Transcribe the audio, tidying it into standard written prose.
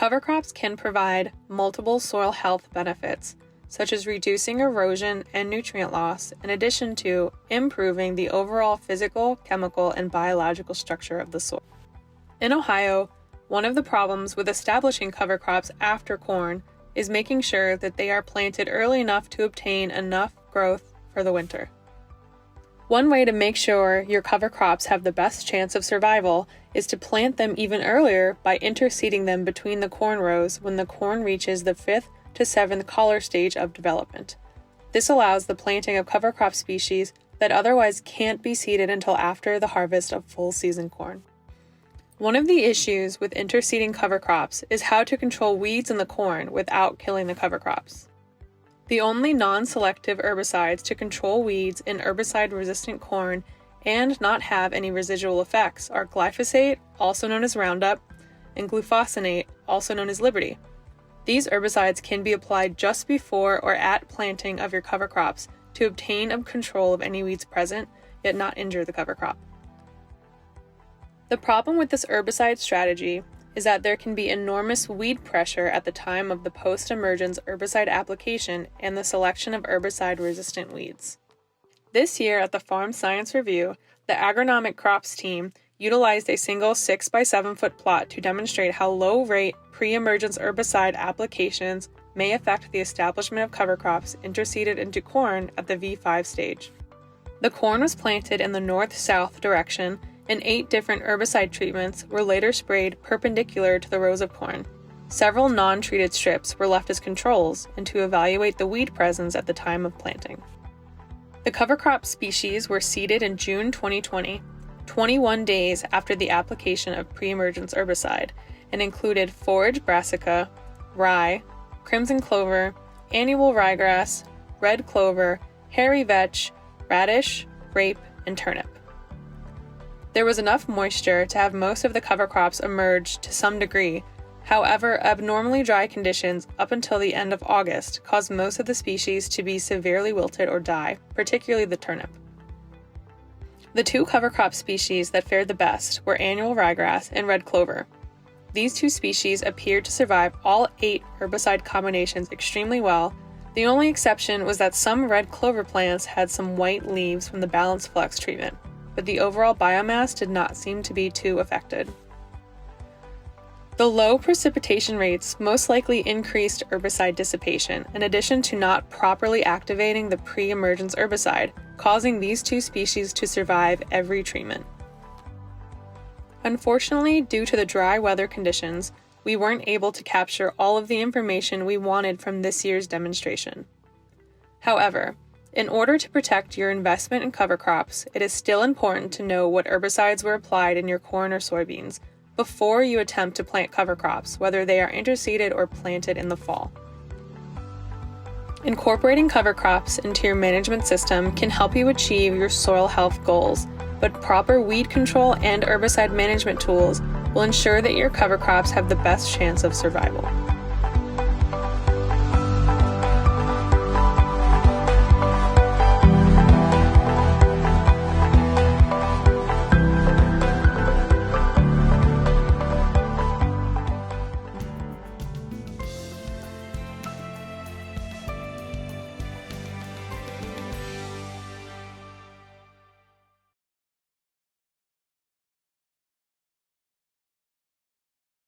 Cover crops can provide multiple soil health benefits, such as reducing erosion and nutrient loss, in addition to improving the overall physical, chemical, and biological structure of the soil. In Ohio, one of the problems with establishing cover crops after corn is making sure that they are planted early enough to obtain enough growth for the winter. One way to make sure your cover crops have the best chance of survival is to plant them even earlier by interseeding them between the corn rows when the corn reaches the 5th to 7th collar stage of development. This allows the planting of cover crop species that otherwise can't be seeded until after the harvest of full season corn. One of the issues with interseeding cover crops is how to control weeds in the corn without killing the cover crops. The only non-selective herbicides to control weeds in herbicide-resistant corn and not have any residual effects are glyphosate, also known as Roundup, and glufosinate, also known as Liberty. These herbicides can be applied just before or at planting of your cover crops to obtain control of any weeds present, yet not injure the cover crop. The problem with this herbicide strategy is that there can be enormous weed pressure at the time of the post-emergence herbicide application and the selection of herbicide-resistant weeds. This year at the Farm Science Review, the Agronomic Crops team utilized a single 6 by 7 foot plot to demonstrate how low-rate pre-emergence herbicide applications may affect the establishment of cover crops interseeded into corn at the V5 stage. The corn was planted in the north-south direction, and 8 different herbicide treatments were later sprayed perpendicular to the rows of corn. Several non-treated strips were left as controls and to evaluate the weed presence at the time of planting. The cover crop species were seeded in June 2020, 21 days after the application of pre-emergence herbicide, and included forage brassica, rye, crimson clover, annual ryegrass, red clover, hairy vetch, radish, rape, and turnip. There was enough moisture to have most of the cover crops emerge to some degree. However, abnormally dry conditions up until the end of August caused most of the species to be severely wilted or die, particularly the turnip. The 2 cover crop species that fared the best were annual ryegrass and red clover. These 2 species appeared to survive all 8 herbicide combinations extremely well. The only exception was that some red clover plants had some white leaves from the balanced flex treatment, but the overall biomass did not seem to be too affected. The low precipitation rates most likely increased herbicide dissipation, in addition to not properly activating the pre-emergence herbicide, causing these 2 species to survive every treatment. Unfortunately, due to the dry weather conditions, we weren't able to capture all of the information we wanted from this year's demonstration. However, in order to protect your investment in cover crops, it is still important to know what herbicides were applied in your corn or soybeans before you attempt to plant cover crops, whether they are interseeded or planted in the fall. Incorporating cover crops into your management system can help you achieve your soil health goals, but proper weed control and herbicide management tools will ensure that your cover crops have the best chance of survival.